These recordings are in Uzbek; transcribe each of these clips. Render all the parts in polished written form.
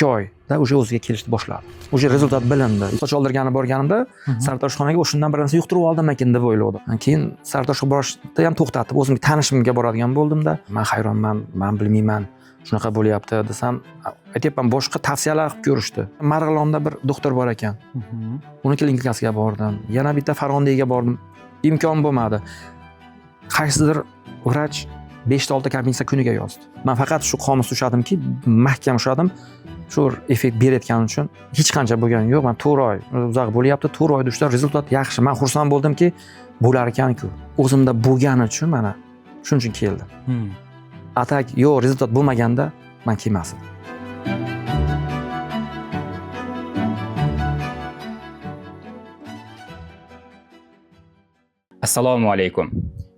2 oyda o'sha o'ziga kelishni boshladi. O'sha rezultat bilindi. Soch oldirgani borganimda sartaroshxonaga o'shundan bir narsa yuqtirib oldim ekan deb o'yladim. Keyin sartaroshga borishni ham to'xtatib, o'zimga tanishimga boradigan bo'ldimda, men hayronman, men bilmayman, shunaqa bo'lyapti desam, aytyapman, boshqa tavsiyalar qilib ko'rishdi. Marg'ilonda bir doktor bor ekan. Uni klinikasiga bordim. Yana bitta Farg'onaga bordim. Imkon bo'lmadi. Qaysidir vrach 5-6 kabinsa kuniga yozdi. Men faqat shu qomusni ushladimki, mahkam ushladim. Shu effekt berayotgani uchun hech qancha bo'lgani yo'q. Men 4 oy uzoq bo'lyapti. 4 oyda ushlar rezultat yaxshi. Men xursand bo'ldimki, bo'lar ekan-ku. O'zimda bo'lgani uchun mana shuning uchun keldim. Atak yo'q, rezultat bo'lmaganda men kelmasdim. Assalomu alaykum.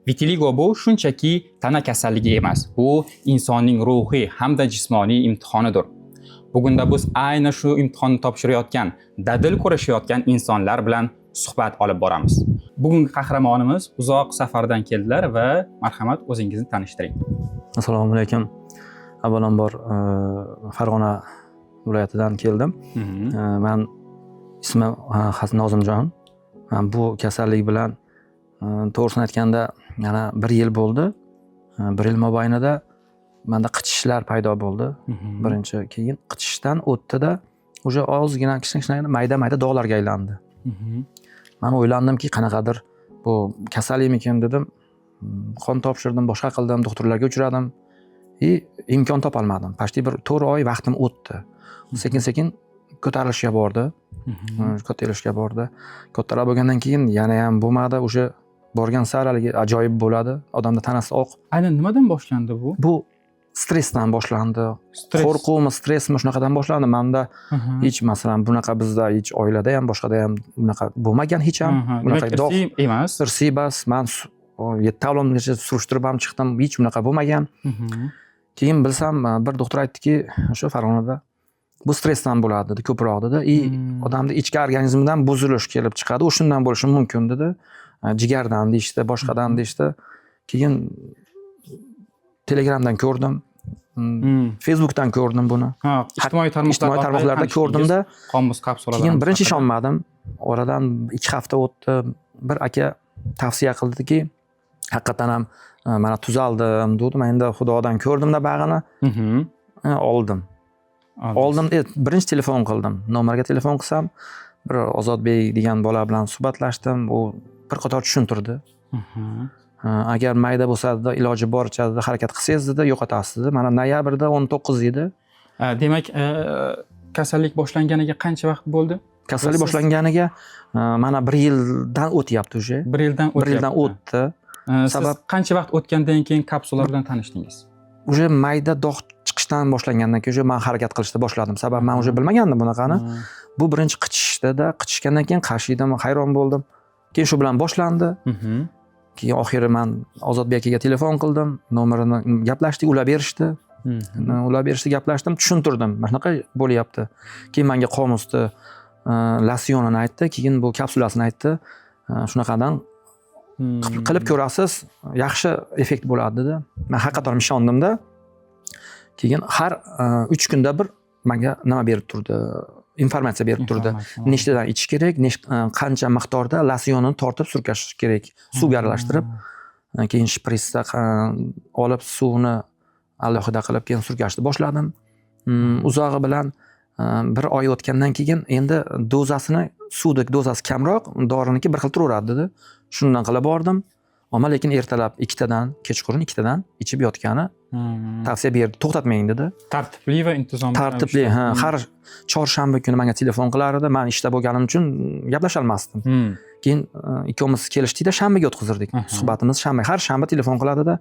Vitiligo bu shunchaki tana kasalligi emas. Bu insonning ruhiy hamda jismoniy imtihonidir. Bugunda biz ayni shu imtihonni topshirayotgan, dadil kurashayotgan insonlar bilan suhbat olib boramiz. Bugungi qahramonimiz uzoq safardan keldilar va marhamat o'zingizni tanishtiring. Assalomu alaykum. Avvalambor Farg'ona viloyatidan keldim. Men ismim Nozimjon. Men bu kasallik bilan to'g'risini aytganda yana 1 yil bo'ldi. 1 yil mobaynida menda qichishlar paydo bo'ldi. Birinchi, keyin qichishdan o'tdi-da, o'sha ozgina kichkina mayda-mayda dog'larga aylandi. Men o'ylandimki, qanaqadir bu kasallikmikin dedim. Qon topshirdim, boshqa qildim, doktorlarga uchradim. Imkon topolmadim. Pashti bir 4 oy vaqtim o'tdi. Sekin-sekin ko'tarilishga bordi. Ko'tarilishga bordi. Ko'tarilib bo'lgandan keyin yana ham bo'lmadi. O'sha borgan sari ajoyib bo'ladi. Odamda tanasi oq. Aynan nimadan boshlandi bu? Bu stressdan boshlandi. Qo'rquvmi, stressmi shunaqadan boshlandi. Menda hech masalan bunaqa bizda hech oilada ham, boshqada ham bunaqa bo'lmagan hech ham. Bunaqa dog' emas. Irsiy bas. Men 7 olimgacha surishtirib ham chiqdim. Hech bunaqa bo'lmagan. Keyin bilsam, bir doktor aytdiki, o'sha Farg'onada bu stressdan bo'ladi dedi, ko'proq dedi. Odamning ichki organizmidan buzilish kelib chiqadi. O'shundan bo'lishi mumkin dedi. Jigardan deyishdi, boshqadan deyishdi. Keyin Telegramdan ko'rdim. Facebookdan ko'rdim buni. Ijtimoiy tarmoqlarda ko'rdimda, qomus kapsulalar. Keyin birinchi ishonmadim. Oradan 2 hafta o'tdi. Bir aka tavsiya qildiki, haqiqatan ham mana tuzaldim dedim. Men endi Xudodan ko'rdimda bag'ini. Oldim. Birinchi telefon qildim. Nomerga telefon qilsam, bir Ozodbek degan bola bilan suhbatlashdim. U bir qator tushuntirdi. Agar mayda bo'lsa-da, iloji boricha harakat qilsangiz dedi, yo'qotasiz dedi. Mana noyabrda 19 edi. Demak, kasallik boshlanganiga qancha vaqt bo'ldi? Kasallik boshlanganiga mana 1 yildan o'tyapti o'sha. 1 yildan o'tdi. Sabab qancha vaqt o'tgandan keyin kapsula bilan tanishdingiz? O'sha mayda dog' chiqishdan boshlangandan keyin men harakat qilishni boshladim. Sabab men o'sha bilmagandim bunaqani. Bu birinchi qichishdi-da, qichishgandan keyin qashiydim, hayron bo'ldim. Keyin shu bilan boshlandi. Keyin oxiri men Ozodbek akaga telefon qildim, nomerini gaplashdik, ular berishdi. Gaplashdim, tushuntirdim. Mana shunaqa bo'lyapti. Keyin menga qomusni losyonini aytdi, keyin bu kapsulasini aytdi. Shunaqadan qilib ko'rasiz, yaxshi effekt bo'ladi dedi. Men haqiqatan ishondimda. Keyin har 3 kunda bir menga nima berib turdi? Informatsiya berib turdi. Nechtadan ichish kerak, qancha miqdorda losyonni tortib surkash kerak, suvga aralashtirib, keyin shpritsda olib suvni alohida qilib keyin surkashni boshladim. Uzog'i bilan 1 oy o'tgandan keyin endi dozasini, suvdagi dozasi kamroq, doriniki bir xil turaveradi dedi. Shundan qilib bordim. Ammo lekin ertalab 2tadan, kechqurun 2tadan ichib yotgani tavsiya berdi. To'xtatmang dedi. Tartibli va intizomli. Tartibli, har chorshanba kuni menga telefon qilar edi. Men ishda bo'lganim uchun gaplasha olmasdim. Keyin ikkovimiz kelishdikda shanbaga o'tkazirdik. Suhbatimiz shanba, har shanba telefon qiladi-da.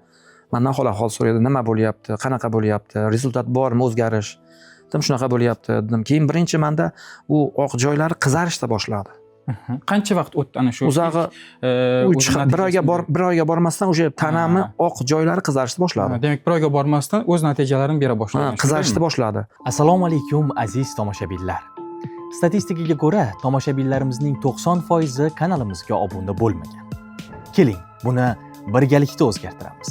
Mendan hol so'raydi, nima bo'lyapti, qanaqa bo'lyapti, rezultat bormi, o'zgarish. Dedim, shunaqa bo'lyapti dedim. Keyin birinchi menda u oq joylari qizarishda boshladi. Qancha vaqt o'tdi ana shu? Uzog'i 1 oyga bormasdan o'sha tanamni oq joylari qizarishni boshladi. Demak, 1 oyga bormasdan o'z natijalarini bera boshladi. Qizarishni boshladi. Assalomu alaykum aziz tomoshabinlar. Statistikaga ko'ra, tomoshabinlarimizning 90% kanalimizga obuna bo'lmagan. Keling, buni birgalikda o'zgartiramiz.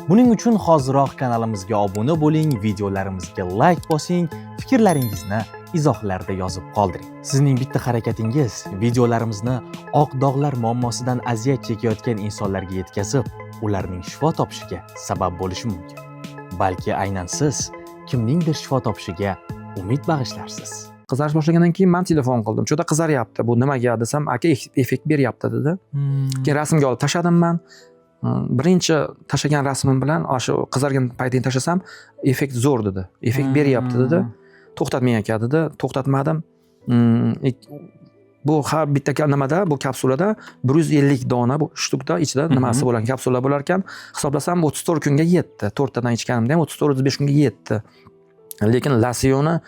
Buning uchun hoziroq kanalimizga obuna bo'ling, videolarimizga like bosing, fikrlaringizni izohlarda yozib qoldiring. Sizning bitta harakatingiz videolarimizni oq dog'lar muammosidan aziyat chekayotgan insonlarga yetkazib, ularning shifo topishiga sabab bo'lishi mumkin. Balki aynan siz kimningdir shifo topishiga umid bag'ishlarsiz. Qizarish boshlagandan keyin men telefon qildim. Juda qizaryapti. Bu nimaga desam, aka effekt beryapti dedi. Keyin rasmga olib tashladim men. Birinchi tashlagan rasmim bilan o'sha qizargan paytini tashlasam, effekt zo'r dedi. Effekt beryapti dedi. To'xtatmang aka dedi. To'xtatmadim. Bu har bitta nimada, bu kapsulada 150 dona bu shtukda ichida nimasi bo'lgan kapsula bo'lar ekan. Hisoblasam 34 kunga yetdi. 4 tadan ichganimda ham 34-35 kunga yetdi. Lekin losiyoni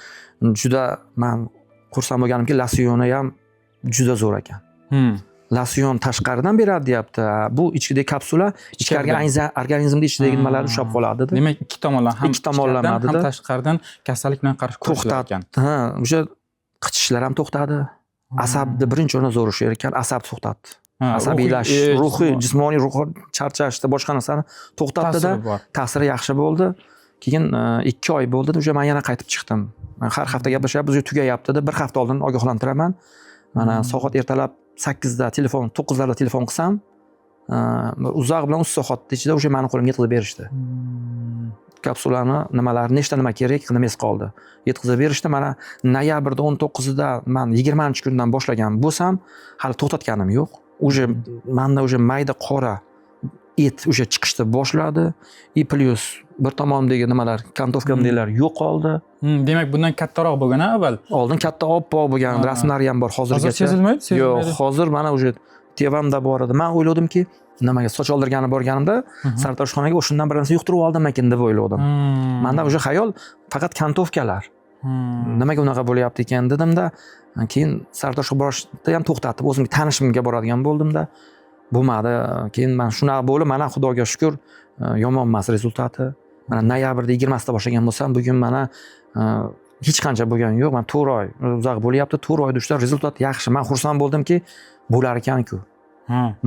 juda men xursand bo'lganimki, losiyoni ham juda zo'r ekan. Losion tashqaridan beradi deyapti. Bu ichkidagi kapsula ichkarigi organizmda ichidagi nimalar ushlab qoladi dedi. Demak, ikki tomonlama ham tomonlama ham tashqaridan kasallik bilan qarshi kurashlar ekan. Ha, o'sha qichishlar ham to'xtadi. Asabni birinchi o'rinda zo'r ishlar ekan, asab to'xtatdi. Asabiylashish, ruhiy, jismoniy, ruhiy charchashni, boshqa narsani to'xtatdi-da, ta'siri yaxshi bo'ldi. Keyin 2 oy bo'ldi, o'sha men yana qaytib chiqdim. Men har hafta gaplashyapmiz, tugayapti deb 1 hafta oldin ogohlantiraman. Mana soat ertalab 8 da telefon, 9 larda telefon qilsam, uzoq bilan 3 soat ichida o'sha meni qo'limga yetkazib berishdi. Kapsulani nechta nima kerak, nimas qoldi. Yetkazib berishdi. Mana noyabrda 19da men 20-kundan boshlagan bo'lsam, hali to'xtatganim yo'q. O'sha menda o'sha mayda qora et o'sha chiqishni boshladi. I plus bir tomondagi nimalar, kantovkamdagilar yo'qoldi. Demak, bundan kattaroq bo'lgan avval. Oldin katta oppoq bo'lgan, rasmlari ham bor hozirgacha. Hozir sezilmaydi? Yo'q, hozir mana o'sha tevamda bor edi. Men o'yladimki, nimaga soch oldirgani borganimda, sartaroshxonaga o'shundan bir narsa yuqtirib oldim ekan deb o'yladim. Menda o'sha xayol faqat kantovkalar. Nimaga unaqa bo'lyapti ekan dedimda, keyin sartaroshga borishni ham to'xtatib, o'zimga tanishimga boradigan bo'ldimda. Bo'lmadi. Keyin men shunaqa bo'lib, mana Xudoga shukr, yomon emas rezultati. Mana noyabrda 20sida boshlagan bo'lsam, bugun mana hech qancha bo'lgani yo'q. Men 4 oy uzoq bo'lyapti. 4 oyda ishlar rezultat yaxshi. Men xursand bo'ldimki, bo'lar ekan-ku.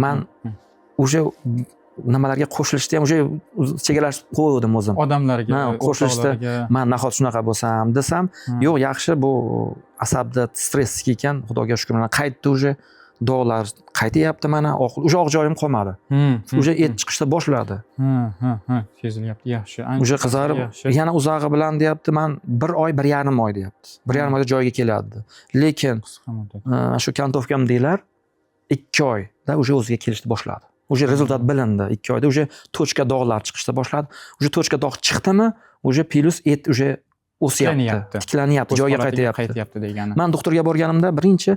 Men o'sha nimalarga qo'shilishni ham o'sha chegaralashib qo'ydim o'zim. Odamlarga, qo'shilishdi. Men nahot shunaqa bo'lsam desam, yo'q, yaxshi, bu asabda stress ekan. Xudoga shukr, mana qaytdi o'sha dog'lar qaytyapti mana, o'sha oq joyim qolmadi. O'sha et chiqishni boshladi. Sezilyapti, yaxshi. O'sha qizarib, yana uzog'i bilan deyapti, men 1 oy, 1,5 oy deyapti. 1,5 oyda joyiga keladi. Lekin shu kantovkam deylar 2 oyda o'sha o'ziga kelishni boshladi. O'sha rezultat bilindi 2 oyda. O'sha tochka dog'lar chiqishni boshladi. O'sha tochka dog' chiqdimi, o'sha plus et o'sha o'syapti, tiklanyapti, joyiga qaytyapti degani. Men doktorga borganimda birinchi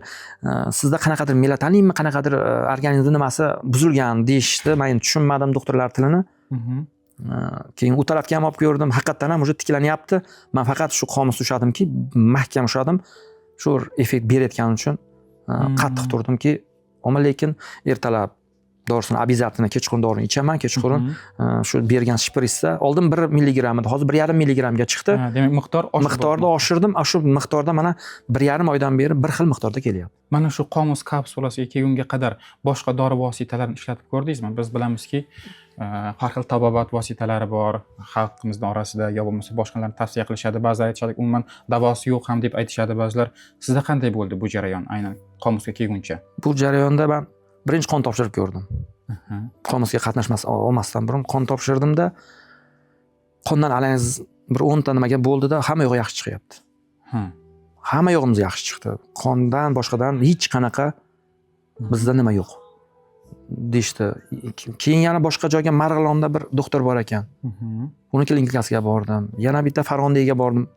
sizda qanaqadir melatoninmi, qanaqadir organizm nimasi buzilgan deyishdi. Men tushunmadim doktorlar tilini. Keyin u tarafga ham olib ko'rdim. Haqiqatan ham o'sha tiklanyapti. Men faqat shu qomusni ushladimki, mahkam ushladim. Shu effekt berayotgani uchun qattiq turdimki, ammo lekin ertalab dorisini обязательно kechqurun dorini ichaman, kechqurun shu bergan shpritsda oldin 1 milligram edi, hozir 1,5 milligramga chiqdi. Demak, miqdorni oshirdim. Shu miqdorda mana 1,5 oydan beri bir xil miqdorda kelyapti. Mana shu qomus kapsulasiga kelgunga qadar boshqa dori vositalarini ishlatib ko'rdingizmi? Biz bilamizki, har xil tabobat vositalari bor xalqimizning orasida, yo bo'lmasa boshqalarni tavsiya qilishadi. Ba'zilar aytishadi, umuman davosi yo'q ham deb aytishadi ba'zilar. Sizda qanday bo'ldi bu jarayon aynan qomusga kelguncha? Bu jarayonda men birinchi qon topshirib ko'rdim. Qomusga olmasdan burun qon topshirdimda, qondan alangiz bir 10 ta nimaga bo'ldida, hamma yo'q yaxshi chiqyapti. Hamma yo'g'imiz yaxshi chiqdi. Qondan boshqadan hech qanaqa bizda nima yo'q deyishdi. Keyin yana boshqa joyga Marg'ilonda bir doktor bor ekan. Uni klinikasiga bordim. Yana bitta Farg'onaga bordim.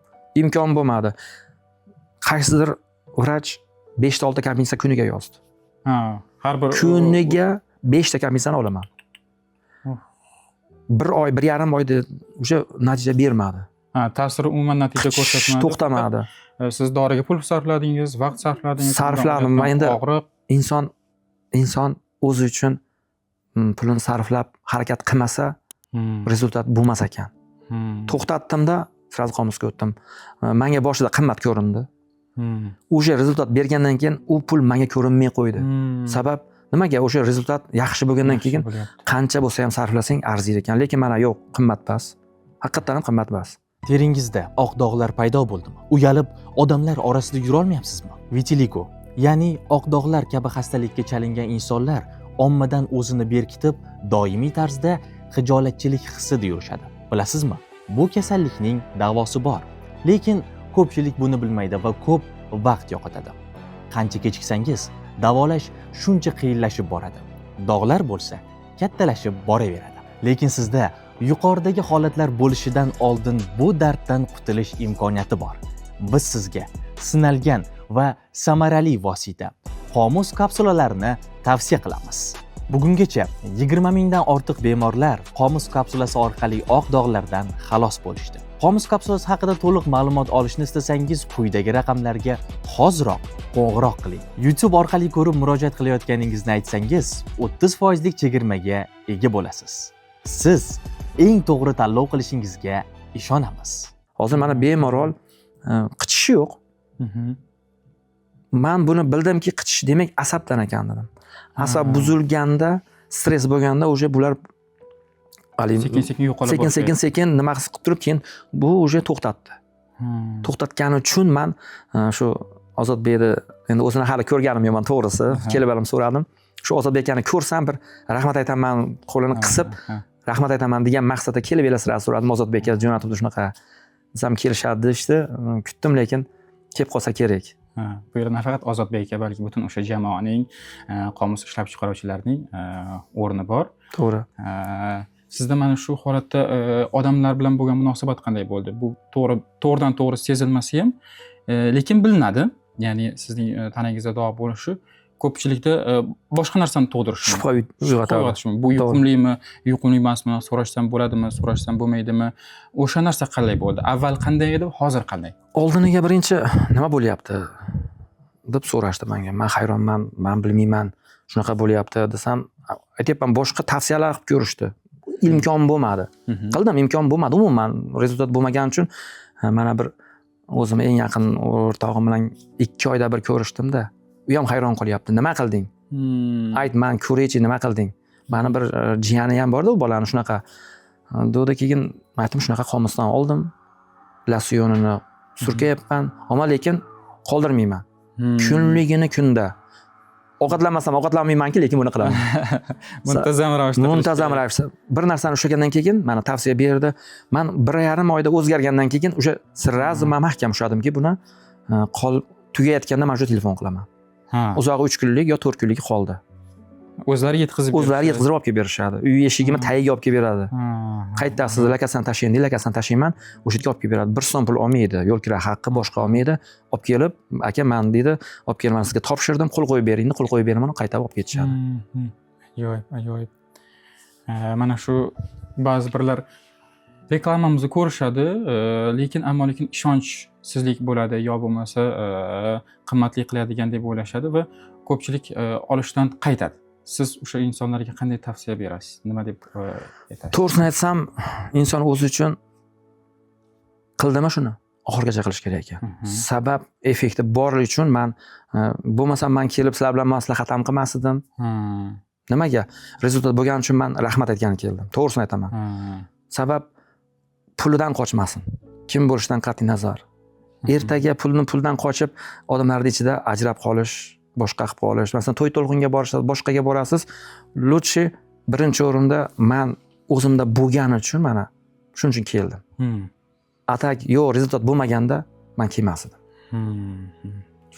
Imkon bo'lmadi. Qaysidir vrach 5 ta 6 ta komissiya kuniga yozdi. Har bir kuniga 5 ta komissiyani olaman. 1 oy, 1,5 oyda o'sha natija bermadi. Ta'siri umuman natija ko'rsatmadi. To'xtamadi. Siz doriga pul sarfladingiz, vaqt sarfladingiz. Sarfladim. Endi inson o'zi uchun pulini sarflab harakat qilmasa, rezultat bo'lmas ekan. To'xtatdimda, sразу qomusga o'tdim. Menga boshida qimmat ko'rindi. O'sha rezultat bergandan keyin u pul menga ko'rinmay qo'ydi. Sabab Nimaga o'sha rezultat yaxshi bo'lgandan keyin qancha bo'lsa ham sarflasang arziydi ekan. Lekin mana yo'q, qimmatbas. Haqiqatan ham qimmatbas. Teringizda oq dog'lar paydo bo'ldimi? Uyalib, odamlar orasida yura olmayapsizmi? Vitiligo, ya'ni oq dog'lar kabi xastalikka chalingan insonlar ommadan o'zini berkitib, doimiy tarzda xijolatchilik hissida yurishadi. Bilasizmi? Bu kasallikning davosi bor. Lekin ko'pchilik buni bilmaydi va ko'p vaqt yo'qotadi. Qancha kechiksangiz, davolash shuncha qiyinlashib boradi. Dog'lar bo'lsa, kattalashib boraveradi. Lekin sizda yuqoridagi holatlar bo'lishidan oldin bu darddan qutulish imkoniyati bor. Biz sizga sinalgan va samarali vosita Qomus kapsulalarini tavsiya qilamiz. Bugungacha 20 mingdan ortiq bemorlar Qomus kapsulasi orqali oq dog'lardan xalos bo'lishdi. Qomus kapsulasi haqida to'liq ma'lumot olishni istasangiz, quyidagi raqamlarga hoziroq qo'ng'iroq qiling. YouTube orqali ko'rib murojaat qilayotganingizni aytsangiz, 30% lik chegirmaga ega bo'lasiz. Siz eng to'g'ri tanlov qilishingizga ishonamiz. Hozir mana bemalol qichishi yo'q. Men buni bildimki, qichish demak asabdan ekan dedim. Asab buzilganda, stress bo'lganda o'sha bular sekin-sekin yo'qolib boshlaydi. Sekin nima his qilib turib, keyin bu o'sha to'xtatdi. To'xtatgani uchun men shu Ozodbekni endi o'zini hali ko'rganim yo'q, to'g'risi. Kelib ham so'radim. Shu Ozodbek akani ko'rsam bir rahmat aytaman, qo'lini qisib rahmat aytaman degan maqsadda kelib elasirab so'radim. Ozodbek aka jo'natibdi shunaqa. Desam kelishadi ishdi. Kutdim, lekin kelib qolsa kerak. Bu yerda nafaqat Ozodbek aka, balki butun o'sha jamoaning, qomus ishlab chiqaruvchilarning o'rni bor. To'g'ri. Sizda mana shu holatda odamlar bilan bo'lgan munosabat qanday bo'ldi? Bu to'g'ridan to'g'ri sezilmasa ham, lekin bilinadi. Ya'ni sizning tanangizda dog' bo'lishi ko'pchilikda boshqa narsani tug'dirishi shubha uyg'otadi. Bu yuqumlimi, yuqumli emasmi, so'rashsam bo'ladimi, so'rashsam bo'lmaydimi? O'sha narsa qanday bo'ldi? Avval qanday edi, hozir qanday? Oldiniga birinchi nima bo'lyapti deb so'rashdi menga. Men hayronman, men bilmayman, shunaqa bo'lyapti desam, aytyapman, boshqa tavsiyalar qilib ko'rishdi. Imkon bo'lmadi. Qildim, imkon bo'lmadi. Umuman rezultat bo'lmagani uchun mana bir o'zim eng yaqin o'rtog'im bilan 2 oyda bir ko'rishdim-da. U ham hayron qolyapti. Nima qilding? Ayt, men ko'raychi, nima qilding? Mani bir jiyani ham bor-da, u bolani shunaqa. Do'da keyin aytdim, shunaqa qomusdan oldim. Losyonini surkayapman, ammo lekin qoldirmayman. Kunligini kunda. Ovqatlanmasam ovqatlanmaymanki, lekin buni qilaman. Muntazam ravishda. Bir narsani ushlagandan keyin mana tavsiya berdi. Men 1,5 oyda o'zgargandan keyin o'sha sirrazi men mahkam ushladimki, buni tugayotganda men shu telefon qilaman. Uzog'i 3 kunlik yo 4 kunlik qoldi. O'zlari yetkazib olib kelib berishadi. Uy eshigimni tagiga olib kelib beradi. Qaytasiz, lakasini tashlang, lakasini tashlayman, o'sha yerga olib kelib beradi. 1 so'm pul olmaydi, yo'l kira haqqi boshqa olmaydi. Olib kelib, aka men deydi, olib kelman sizga topshirdim, qo'l qo'yib bering, qo'l qo'yib beraman, qaytib olib ketishadi. Ajoyib. Mana shu ba'zi birlar reklamamizni ko'rishadi, lekin ishonchsizlik bo'ladi, yo bo'lmasa qimmatli qiladigan deb o'ylashadi va ko'pchilik olishdan qaytadi. Siz o'sha insonlarga qanday tavsiya berasiz? Nima deb aytasiz? To'g'risini aytsam, inson o'zi uchun qildimi shuni oxirigacha qilish kerak ekan. Sabab effekti borligi uchun men bo'lmasam men kelib sizlar bilan maslahat ham qilmas edim. Nimaga? Rezultat bo'lgani uchun men rahmat aytgani keldim. To'g'risini aytaman. Sabab pulidan qochmasin. Kim bo'lishidan qat'iy nazar. Ertaga puldan qochib odamlarning ichida ajrab qolish, boshqa qilib qolish. Masalan, to'y to'lqinga borasiz, boshqaga borasiz. Lutchi birinchi o'rinda men o'zimda bo'lgani uchun mana shuning uchun keldim. Atak yo'q, rezultat bo'lmaganda men kelmas edim.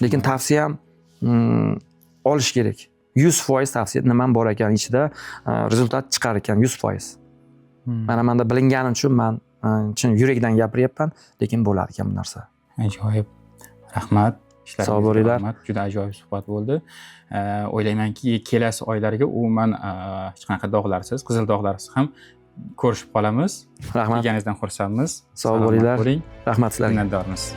Lekin tavsiyam olish kerak. 100% tavsiya nima bor ekan ichida, rezultat chiqar ekan 100%. Mana menda bilingani uchun men chin yurakdan gapiryapman, lekin bo'ladi ekan bu narsa. Ajoyib. Rahmat. Sog' bo'linglar. Juda ajoyib suhbat bo'ldi. O'ylaymanki, kelasi oylarga umuman hech qanaqa dog'larsiz, qizil dog'larsiz ham ko'rishib qolamiz. Rahmat. Kelganingizdan xursandmiz. Sog' bo'linglar. Rahmat sizlarga. Minnatdormiz.